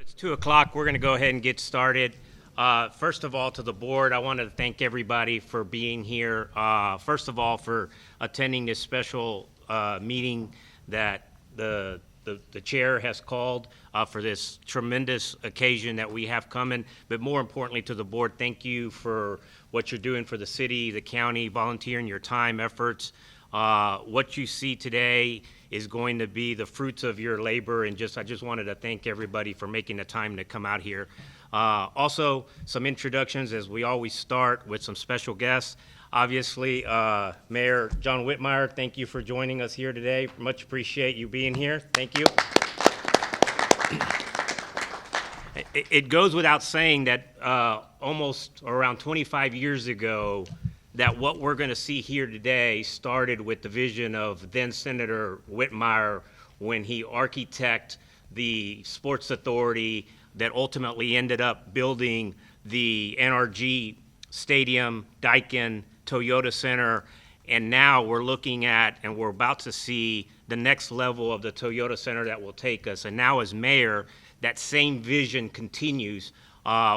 It's 2 o'clock. We're going to go ahead and get started. First of all, to the board, I wanted to thank everybody for being here. First of all, for attending this special meeting that the chair has called for this tremendous occasion that we have coming. But more importantly, to the board, thank you for what you're doing for the city, the county, volunteering your time, efforts. What you see today is going to be the fruits of your labor, and I just wanted to thank everybody for making the time to come out here. Also, some introductions, as we always start with some special guests. Obviously, Mayor John Whitmire, thank you for joining us here today. Much appreciate you being here. Thank you. It goes without saying that almost around 25 years ago, that what we're going to see here today started with the vision of then Senator Whitmire when he architected the sports authority that ultimately ended up building the NRG Stadium, Daikin, Toyota Center, and now we're looking at and we're about to see the next level of the Toyota Center that will take us. And now as mayor, that same vision continues.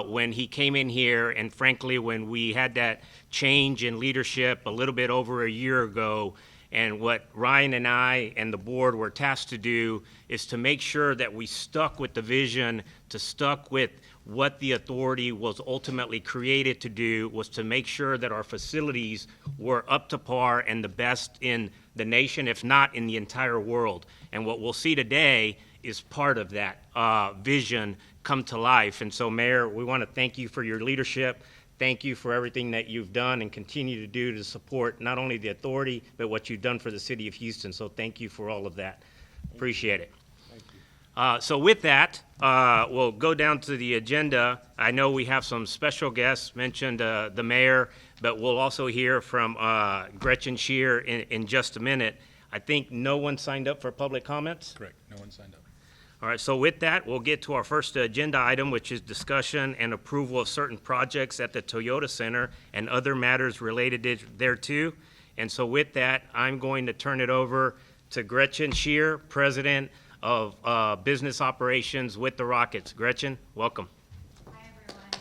When he came in here, and frankly, when we had that change in leadership a little bit over a year ago, and what Ryan and I and the board were tasked to do is to make sure that we stuck with the vision, stuck with what the authority was ultimately created to do, was to make sure that our facilities were up to par and the best in the nation, if not in the entire world. And what we'll see today is part of that vision come to life. And so, Mayor, we want to thank you for your leadership. Thank you for everything that you've done and continue to do to support not only the authority, but what you've done for the city of Houston. So thank you for all of that. Appreciate it. Thank you. So with that, we'll go down to the agenda. I know we have some special guests, mentioned the mayor, but we'll also hear from Gretchen Shear in just a minute. I think no one signed up for public comments? Correct, no one signed up. All right, so with that, we'll get to our first agenda item, which is discussion and approval of certain projects at the Toyota Center and other matters related thereto. And so with that, I'm going to turn it over to Gretchen Shear, President of Business Operations with the Rockets. Gretchen, welcome. Hi, everyone.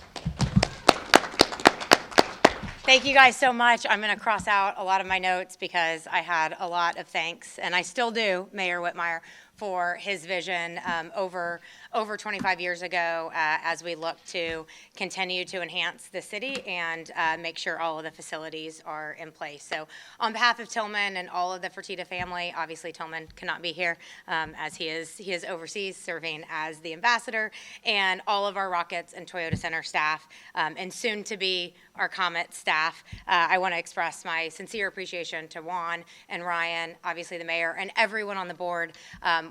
Thank you guys so much. I'm going to cross out a lot of my notes because I had a lot of thanks, and I still do, Mayor Whitmire, for his vision over 25 years ago as we look to continue to enhance the city and make sure all of the facilities are in place. So on behalf of Tillman and all of the Fertitta family, obviously Tillman cannot be here as he is overseas serving as the ambassador, and all of our Rockets and Toyota Center staff and soon to be our Comet staff, I want to express my sincere appreciation to Juan and Ryan, obviously the mayor, and everyone on the board.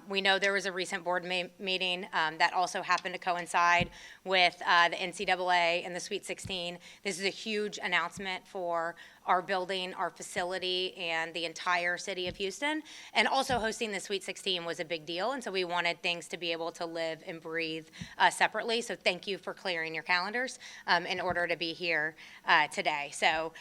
We know there was a recent board meeting that also happened to coincide with the NCAA and the Sweet 16. This is a huge announcement for our building, our facility, and the entire city of Houston. And also hosting the Sweet 16 was a big deal, and so we wanted things to be able to live and breathe separately. So thank you for clearing your calendars in order to be here today. So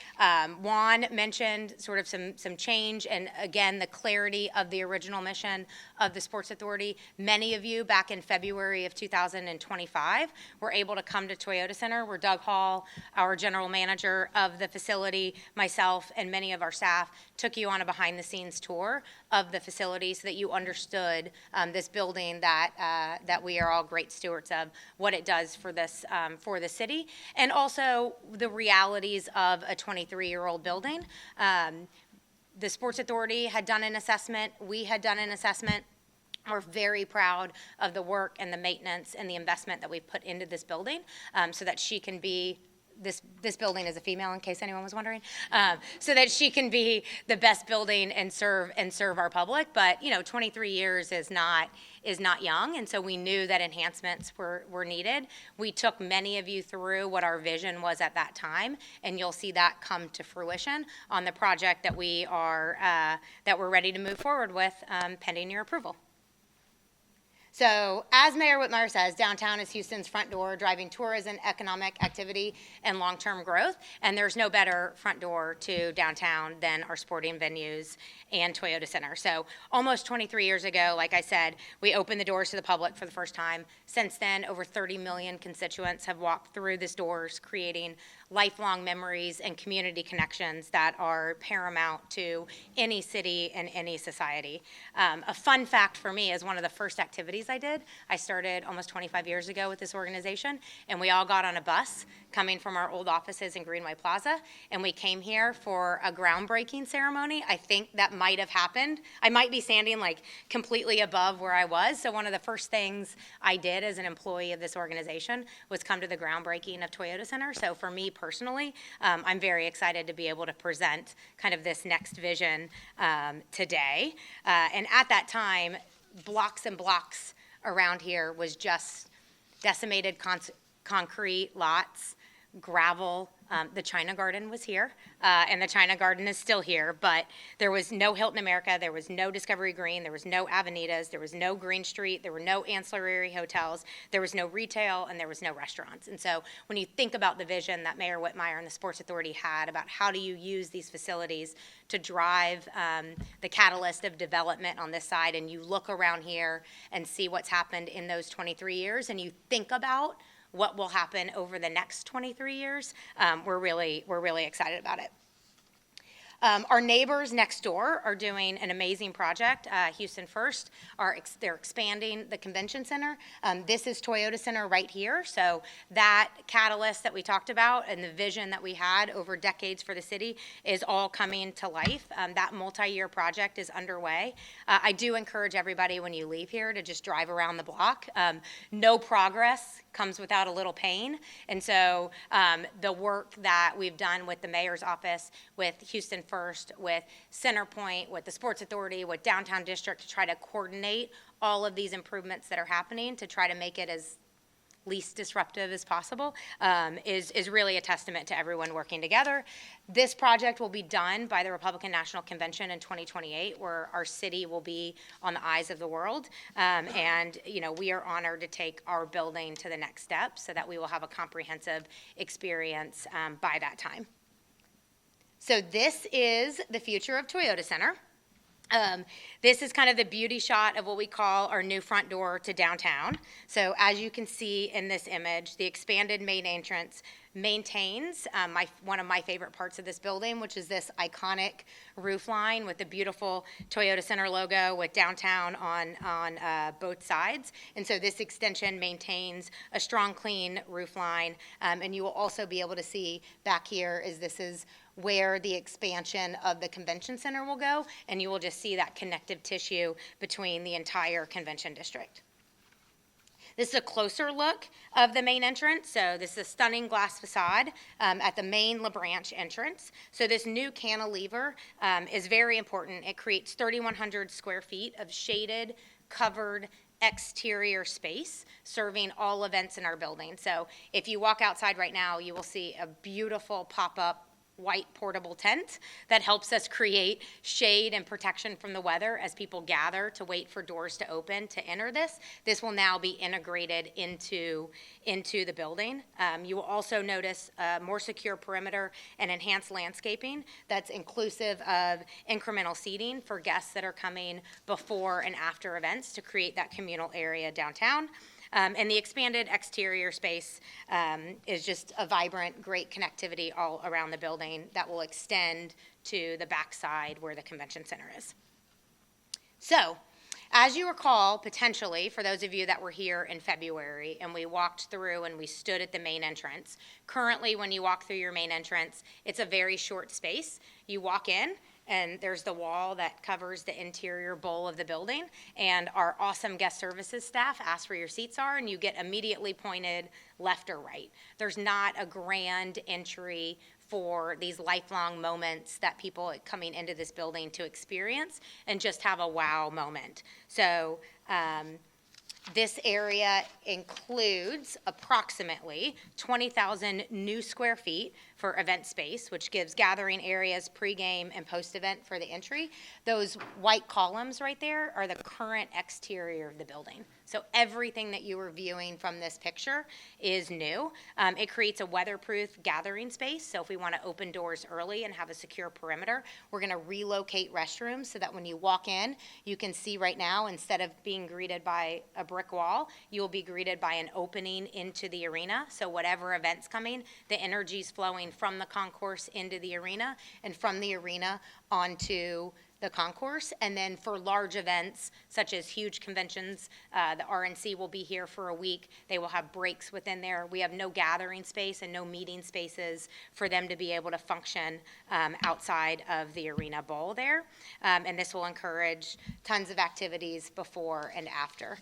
Juan mentioned sort of some change and, again, the clarity of the original mission of the Sports Authority. Many of you back in February of 2025 were able to come to Toyota Center, where Doug Hall, our general manager of the facility, myself, and many of our staff took you on a behind-the-scenes tour of the facility so that you understood this building that we are all great stewards of, what it does for this for the city, and also the realities of a 23-year-old building. The Sports Authority had done an assessment. We had done an assessment. We're very proud of the work and the maintenance and the investment that we put into this building so that she can be this building is a female, in case anyone was wondering, so that she can be the best building and serve our public. But 23 years is not young, and so we knew that enhancements were needed. We took many of you through what our vision was at that time, and you'll see that come to fruition on the project that we're ready to move forward with, pending your approval. So, as Mayor Whitmire says, downtown is Houston's front door, driving tourism, economic activity, and long-term growth. And there's no better front door to downtown than our sporting venues and Toyota Center. So, almost 23 years ago, like I said, we opened the doors to the public for the first time. Since then, over 30 million constituents have walked through these doors, creating lifelong memories and community connections that are paramount to any city and any society. A fun fact for me is one of the first activities I did. I started almost 25 years ago with this organization, and we all got on a bus coming from our old offices in Greenway Plaza, and we came here for a groundbreaking ceremony. I think that might have happened. I might be standing like completely above where I was, so one of the first things I did as an employee of this organization was come to the groundbreaking of Toyota Center. So for me personally, I'm very excited to be able to present kind of this next vision today. And at that time, blocks and blocks around here was just decimated concrete lots, gravel. The China Garden was here, and the China Garden is still here, but there was no Hilton America, there was no Discovery Green, there was no Avenidas, there was no Green Street, there were no ancillary hotels, there was no retail, and there was no restaurants. And so when you think about the vision that Mayor Whitmire and the Sports Authority had about how do you use these facilities to drive the catalyst of development on this side, and you look around here and see what's happened in those 23 years, and you think about what will happen over the next 23 years, we're really excited about it. Our neighbors next door are doing an amazing project. Houston First, they're expanding the convention center. This is Toyota Center right here. So that catalyst that we talked about and the vision that we had over decades for the city is all coming to life. That multi-year project is underway. I do encourage everybody when you leave here to just drive around the block. No progress comes without a little pain. And so the work that we've done with the mayor's office, with Houston First, with Centerpoint, with the Sports Authority, with Downtown District to try to coordinate all of these improvements that are happening to try to make it as least disruptive as possible is really a testament to everyone working together. This project will be done by the Republican National Convention in 2028, where our city will be on the eyes of the world. And we are honored to take our building to the next step so that we will have a comprehensive experience by that time. So this is the future of Toyota Center. This is kind of the beauty shot of what we call our new front door to downtown. So as you can see in this image, the expanded main entrance maintains one of my favorite parts of this building, which is this iconic roof line with the beautiful Toyota Center logo with downtown on both sides. And so this extension maintains a strong, clean roof line. And you will also be able to see back here this is where the expansion of the convention center will go, and you will just see that connective tissue between the entire convention district. This is a closer look of the main entrance. So this is a stunning glass facade at the main LaBranch entrance. So this new cantilever is very important. It creates 3,100 square feet of shaded, covered exterior space serving all events in our building. So if you walk outside right now, you will see a beautiful pop-up white portable tent that helps us create shade and protection from the weather as people gather to wait for doors to open to enter this. This will now be integrated into the building. You will also notice a more secure perimeter and enhanced landscaping that's inclusive of incremental seating for guests that are coming before and after events to create that communal area downtown. And the expanded exterior space is just a vibrant, great connectivity all around the building that will extend to the backside where the convention center is. So, as you recall, potentially, for those of you that were here in February and we walked through and we stood at the main entrance, currently when you walk through your main entrance, it's a very short space. You walk in, and there's the wall that covers the interior bowl of the building, and our awesome guest services staff ask where your seats are, and you get immediately pointed left or right. There's not a grand entry for these lifelong moments that people coming into this building to experience and just have a wow moment. So this area includes approximately 20,000 new square feet for event space, which gives gathering areas pre-game and post-event for the entry. Those white columns right there are the current exterior of the building. So everything that you were viewing from this picture is new. It creates a weatherproof gathering space. So if we want to open doors early and have a secure perimeter, we're going to relocate restrooms so that when you walk in, you can see right now, instead of being greeted by a brick wall, you will be greeted by an opening into the arena. So whatever event's coming, the energy's flowing from the concourse into the arena and from the arena onto the concourse. And then for large events, such as huge conventions, the RNC will be here for a week. They will have breaks within there. We have no gathering space and no meeting spaces for them to be able to function outside of the arena bowl there. And this will encourage tons of activities before and after.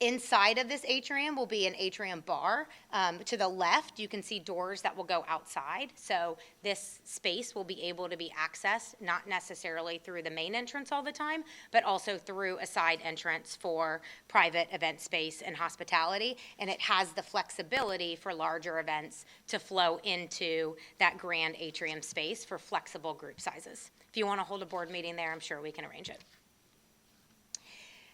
Inside of this atrium will be an atrium bar. To the left, you can see doors that will go outside. So this space will be able to be accessed, not necessarily through the main entrance all the time, but also through a side entrance for private event space and hospitality. And it has the flexibility for larger events to flow into that grand atrium space for flexible group sizes. If you want to hold a board meeting there, I'm sure we can arrange it.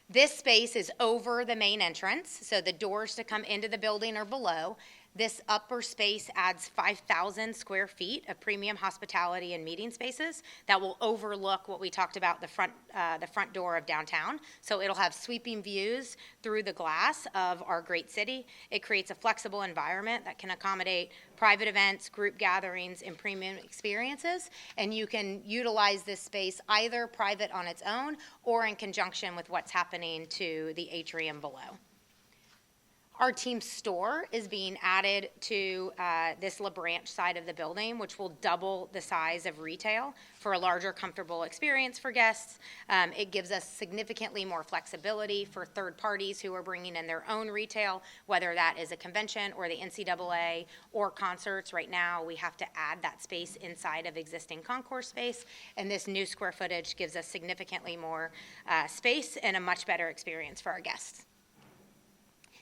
This space is over the main entrance, so the doors to come into the building are below. This upper space adds 5,000 square feet of premium hospitality and meeting spaces that will overlook what we talked about, the front door of downtown. So it'll have sweeping views through the glass of our great city. It creates a flexible environment that can accommodate private events, group gatherings, and premium experiences. And you can utilize this space either private on its own or in conjunction with what's happening to the atrium below. Our team store is being added to this La Branch side of the building, which will double the size of retail for a larger, comfortable experience for guests. It gives us significantly more flexibility for third parties who are bringing in their own retail, whether that is a convention or the NCAA or concerts. Right now, we have to add that space inside of existing concourse space, and this new square footage gives us significantly more space and a much better experience for our guests.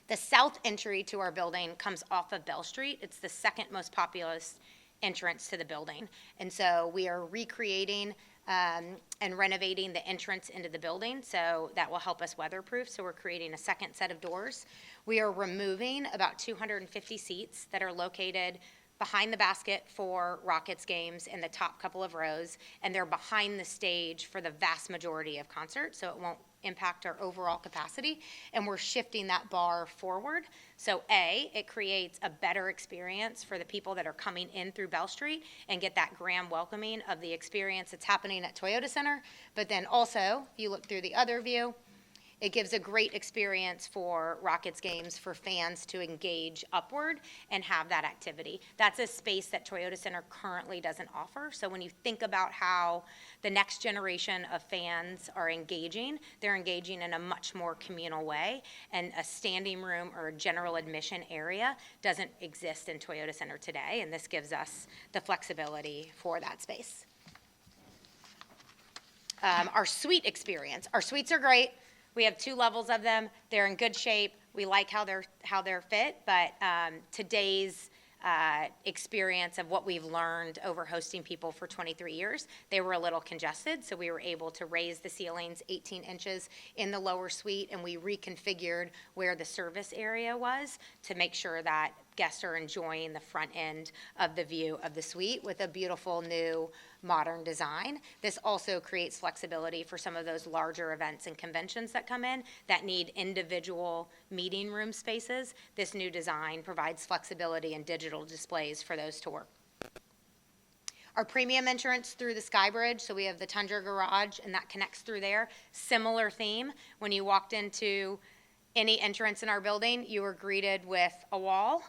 The south entry to our building comes off of Bell Street. It's the second most populous entrance to the building. And so we are recreating and renovating the entrance into the building, so that will help us weatherproof. So we're creating a second set of doors. We are removing about 250 seats that are located behind the basket for Rockets games in the top couple of rows, and they're behind the stage for the vast majority of concerts, so it won't impact our overall capacity, and we're shifting that bar forward. So it creates a better experience for the people that are coming in through Bell Street and get that grand welcoming of the experience that's happening at Toyota Center. But then also, if you look through the other view, it gives a great experience for Rockets games for fans to engage upward and have that activity. That's a space that Toyota Center currently doesn't offer. So when you think about how the next generation of fans are engaging, they're engaging in a much more communal way, and a standing room or a general admission area doesn't exist in Toyota Center today, and this gives us the flexibility for that space. Our suite experience. Our suites are great. We have 2 levels of them. They're in good shape. We like how they're fit, but today's experience of what we've learned over hosting people for 23 years, they were a little congested, so we were able to raise the ceilings 18 inches in the lower suite, and we reconfigured where the service area was to make sure that guests are enjoying the front end of the view of the suite with a beautiful new modern design. This also creates flexibility for some of those larger events and conventions that come in that need individual meeting room spaces. This new design provides flexibility and digital displays for those to work. Our premium entrance through the Sky Bridge, so we have the Tundra Garage, and that connects through there. Similar theme. When you walked into any entrance in our building, you were greeted with a wall,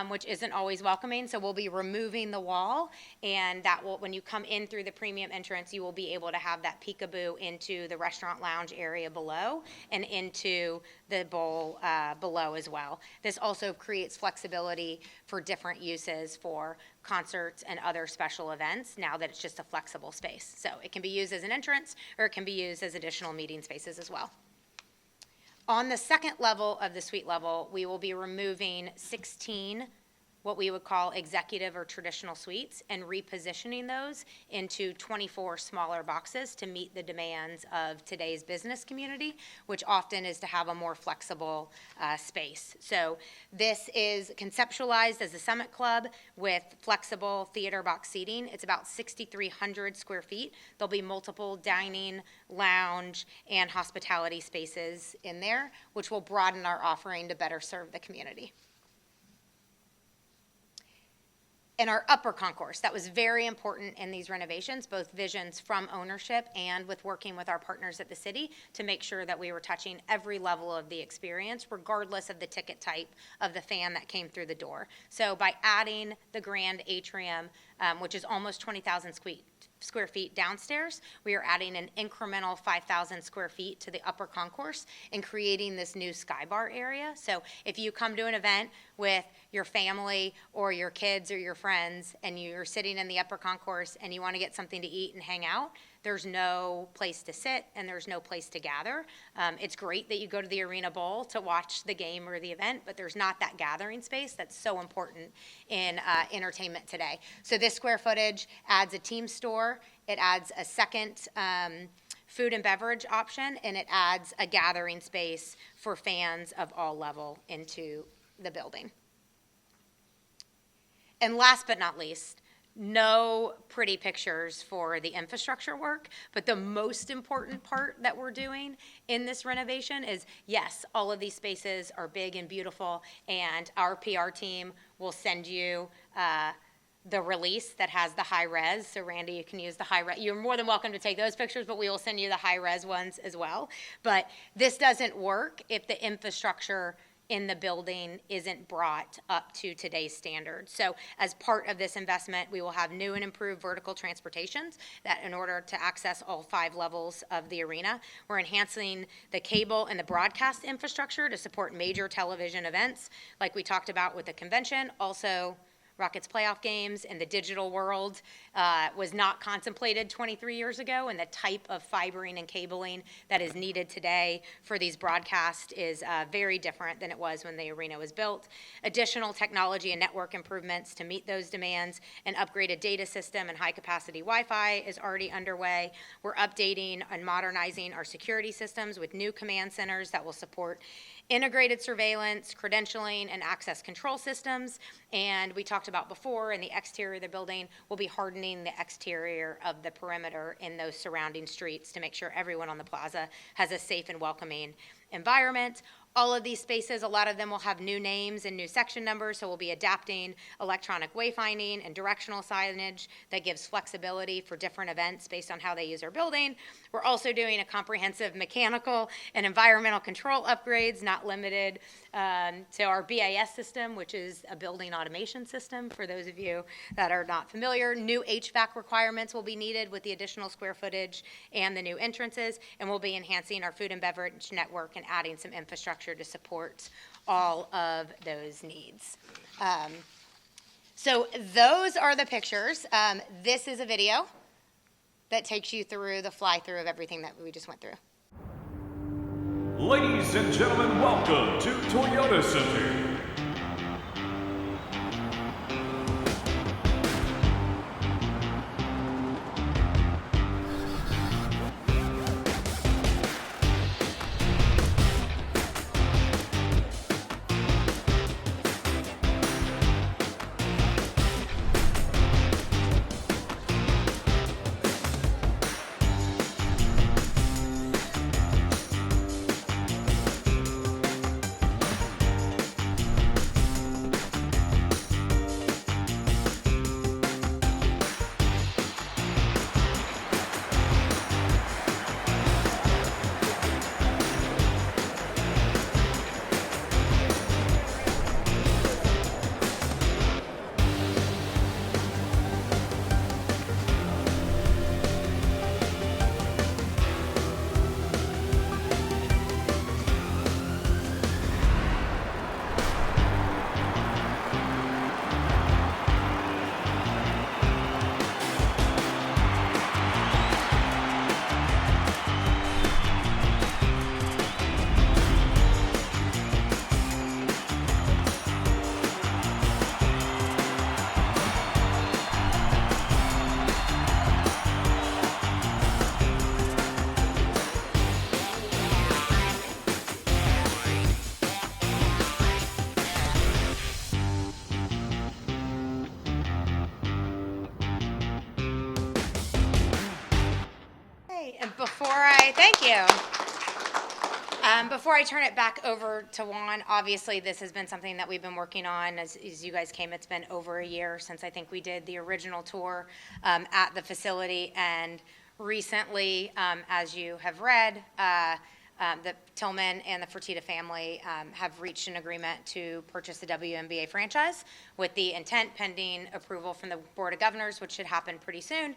which isn't always welcoming. So we'll be removing the wall, and that will, when you come in through the premium entrance, you will be able to have that peekaboo into the restaurant lounge area below and into the bowl below as well. This also creates flexibility for different uses for concerts and other special events now that it's just a flexible space. So it can be used as an entrance, or it can be used as additional meeting spaces as well. On the second level of the suite level, we will be removing 16 what we would call executive or traditional suites and repositioning those into 24 smaller boxes to meet the demands of today's business community, which often is to have a more flexible space. So this is conceptualized as a Summit Club with flexible theater box seating. It's about 6,300 square feet. There'll be multiple dining, lounge, and hospitality spaces in there, which will broaden our offering to better serve the community. In our upper concourse, that was very important in these renovations, both visions from ownership and with working with our partners at the city to make sure that we were touching every level of the experience, regardless of the ticket type of the fan that came through the door. So by adding the grand atrium, which is almost 20,000 square feet downstairs, we are adding an incremental 5,000 square feet to the upper concourse and creating this new sky bar area. So if you come to an event with your family or your kids or your friends and you're sitting in the upper concourse and you want to get something to eat and hang out, there's no place to sit and there's no place to gather. It's great that you go to the Arena Bowl to watch the game or the event, but there's not that gathering space that's so important in entertainment today. So this square footage adds a team store, it adds a second food and beverage option, and it adds a gathering space for fans of all level into the building. And last but not least, no pretty pictures for the infrastructure work, but the most important part that we're doing in this renovation is, yes, all of these spaces are big and beautiful, and our PR team will send you the release that has the high res. So Randy, you can use the high res. You're more than welcome to take those pictures, but we will send you the high res ones as well. But this doesn't work if the infrastructure in the building isn't brought up to today's standards. So as part of this investment, we will have new and improved vertical transportations that in order to access all 5 levels of the arena. We're enhancing the cable and the broadcast infrastructure to support major television events like we talked about with the convention. Also, Rockets playoff games in the digital world was not contemplated 23 years ago, and the type of fibering and cabling that is needed today for these broadcasts is very different than it was when the arena was built. Additional technology and network improvements to meet those demands, an upgraded data system and high-capacity Wi-Fi is already underway. We're updating and modernizing our security systems with new command centers that will support integrated surveillance, credentialing, and access control systems. And we talked about before, in the exterior of the building, we'll be hardening the exterior of the perimeter in those surrounding streets to make sure everyone on the plaza has a safe and welcoming environment. All of these spaces, a lot of them will have new names and new section numbers, so we'll be adapting electronic wayfinding and directional signage that gives flexibility for different events based on how they use our building. We're also doing a comprehensive mechanical and environmental control upgrades, not limited to our BIS system, which is a building automation system for those of you that are not familiar. New HVAC requirements will be needed with the additional square footage and the new entrances, and we'll be enhancing our food and beverage network and adding some infrastructure to support all of those needs. So those are the pictures. This is a video that takes you through the fly-through of everything that we just went through. Ladies and gentlemen, welcome to Toyota Center. Okay, thank you. Before I turn it back over to Juan, obviously, this has been something that we've been working on. As you guys came, it's been over a year since I think we did the original tour at the facility. And recently, as you have read, the Tillman and the Fertitta family have reached an agreement to purchase the WNBA franchise with the intent, pending approval from the Board of Governors, which should happen pretty soon,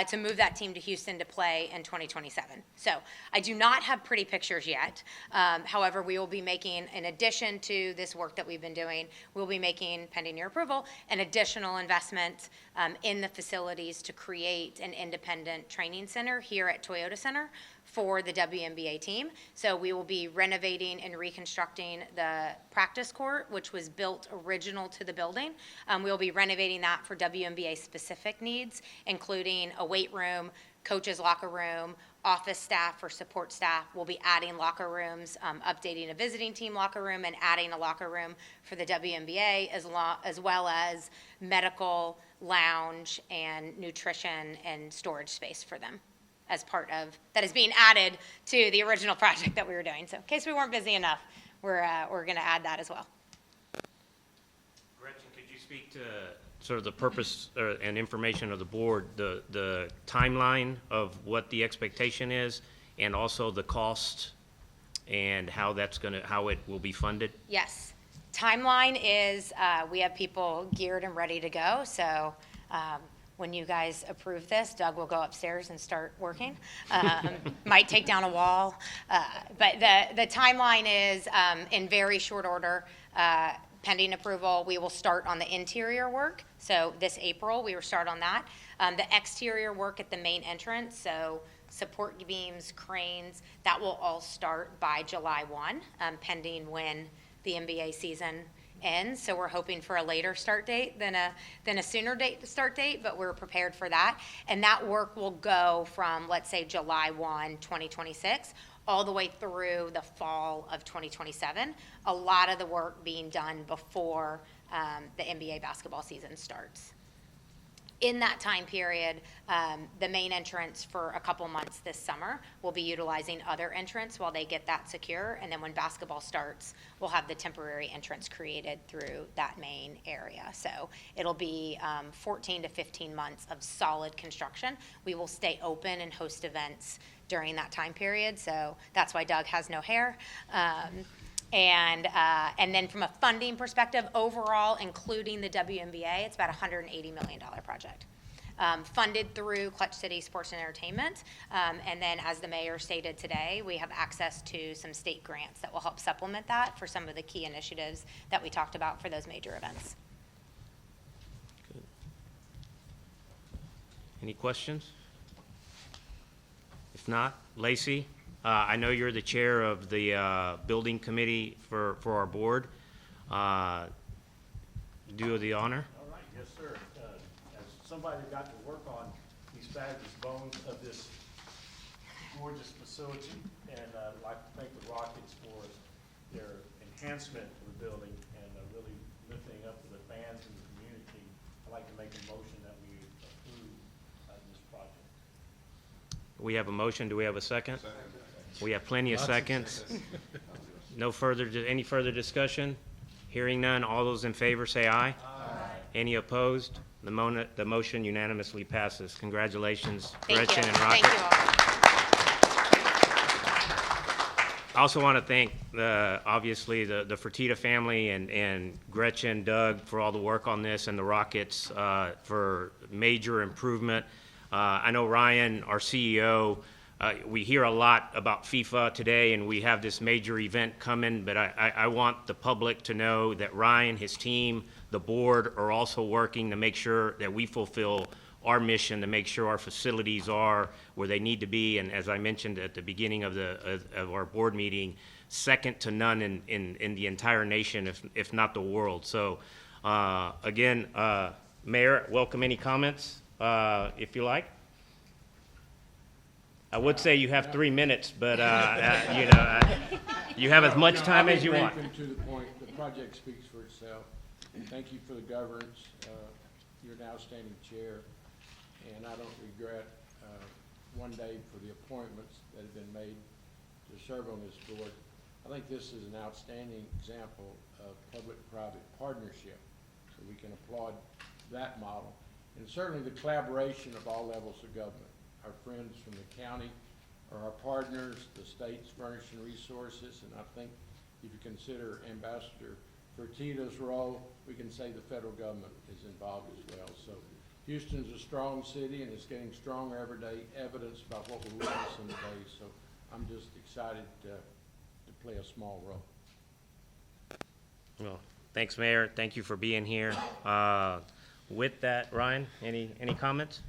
to move that team to Houston to play in 2027. So I do not have pretty pictures yet. However, we will be making, in addition to this work that we've been doing, we'll be making, pending your approval, an additional investment in the facilities to create an independent training center here at Toyota Center for the WNBA team. So we will be renovating and reconstructing the practice court, which was built original to the building. We'll be renovating that for WNBA specific needs, including a weight room, coach's locker room, office staff or support staff. We'll be adding locker rooms, updating a visiting team locker room, and adding a locker room for the WNBA, as well as medical, lounge, and nutrition and storage space for them, as part of, that is being added to the original project that we were doing. So in case we weren't busy enough, we're going to add that as well. Gretchen, could you speak to sort of the purpose and information of the board, the timeline of what the expectation is, and also the cost, and how it will be funded? Yes. Timeline is, we have people geared and ready to go. So when you guys approve this, Doug will go upstairs and start working. Might take down a wall. But the timeline is in very short order. Pending approval, we will start on the interior work. So this April, we will start on that. The exterior work at the main entrance, so support beams, cranes, that will all start by July 1, pending when the NBA season ends. So we're hoping for a later start date than a sooner start date, but we're prepared for that. And that work will go from, let's say, July 1, 2026, all the way through the fall of 2027. A lot of the work being done before the NBA basketball season starts. In that time period, the main entrance for a couple months this summer will be utilizing other entrance while they get that secure. And then when basketball starts, we'll have the temporary entrance created through that main area. So it'll be 14 to 15 months of solid construction. We will stay open and host events during that time period. So that's why Doug has no hair. And then from a funding perspective, overall, including the WNBA, it's about a $180 million project. Funded through Clutch City Sports and Entertainment. And then, as the mayor stated today, we have access to some state grants that will help supplement that for some of the key initiatives that we talked about for those major events. Good. Any questions? If not, Lacey, I know you're the chair of the building committee for our board. Do the honor. All right, yes, sir. As somebody that got to work on these fabulous bones of this gorgeous facility, and I'd like to thank the Rockets for their enhancement of the building and really lifting up the fans and the community. I'd like to make a motion that we approve this project. We have a motion. Do we have a second? We have plenty of seconds. Any further discussion? Hearing none, all those in favor say aye. Aye. Any opposed? The motion unanimously passes. Congratulations, Gretchen and Rocket. Thank you all. I also want to thank obviously the Fertitta family and Gretchen, Doug for all the work on this, and the Rockets for major improvement. I know Ryan, our CEO, we hear a lot about FIFA today, and we have this major event coming, but I want the public to know that Ryan, his team, the board are also working to make sure that we fulfill our mission, to make sure our facilities are where they need to be. And as I mentioned at the beginning of our board meeting, second to none in the entire nation, if not the world. So again, Mayor, welcome any comments if you like. I would say you have 3 minutes, but you have as much time as you want. I'll be brief and to the point. The project speaks for itself. Thank you for the governance. You're an outstanding chair, and I don't regret one day for the appointments that have been made to serve on this board. I think this is an outstanding example of public-private partnership, so we can applaud that model. And certainly the collaboration of all levels of government. Our friends from the county are our partners, the state's furnishing resources, and I think if you consider Ambassador Fertitta's role, we can say the federal government is involved as well. So Houston's a strong city, and it's getting stronger every day, evidence about what we're witnessing today. So I'm just excited to play a small role. Well, thanks, Mayor. Thank you for being here. With that, Ryan, any comments?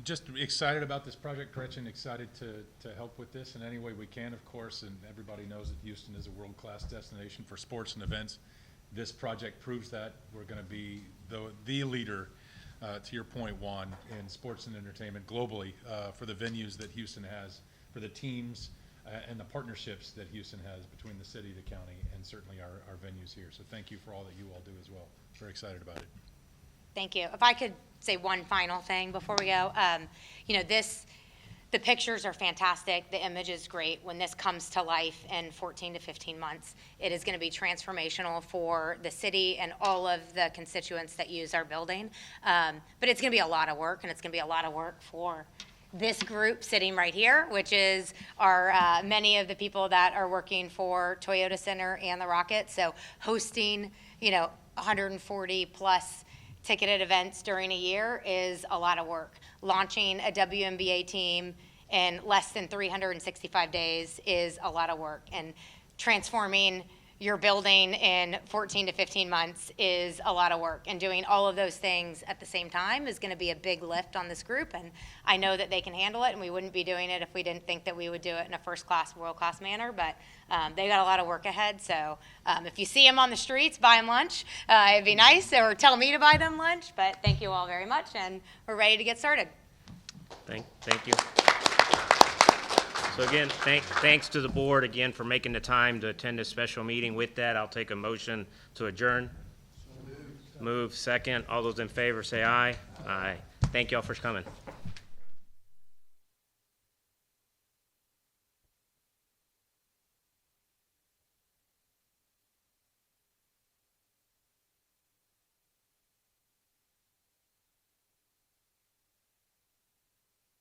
Just excited about this project, Gretchen, excited to help with this in any way we can, of course, and everybody knows that Houston is a world-class destination for sports and events. This project proves that. We're going to be the leader, to your point, Juan, in sports and entertainment globally for the venues that Houston has, for the teams and the partnerships that Houston has between the city, the county, and certainly our venues here. So thank you for all that you all do as well. Very excited about it. Thank you. If I could say one final thing before we go, you know, the pictures are fantastic. The image is great. When this comes to life in 14 to 15 months, it is going to be transformational for the city and all of the constituents that use our building. But it's going to be a lot of work, and it's going to be a lot of work for this group sitting right here, which is our many of the people that are working for Toyota Center and the Rocket. So hosting, you know, 140 plus ticketed events during a year is a lot of work. Launching a WNBA team in less than 365 days is a lot of work. And transforming your building in 14 to 15 months is a lot of work. And doing all of those things at the same time is going to be a big lift on this group. And I know that they can handle it, and we wouldn't be doing it if we didn't think that we would do it in a first-class, world-class manner. But they got a lot of work ahead. So if you see them on the streets, buy them lunch. It'd be nice, or tell me to buy them lunch. But thank you all very much, and we're ready to get started. Thank you. So again, thanks to the board again for making the time to attend this special meeting. With that, I'll take a motion to adjourn. Move second. All those in favor say aye. Aye. Thank you all for coming.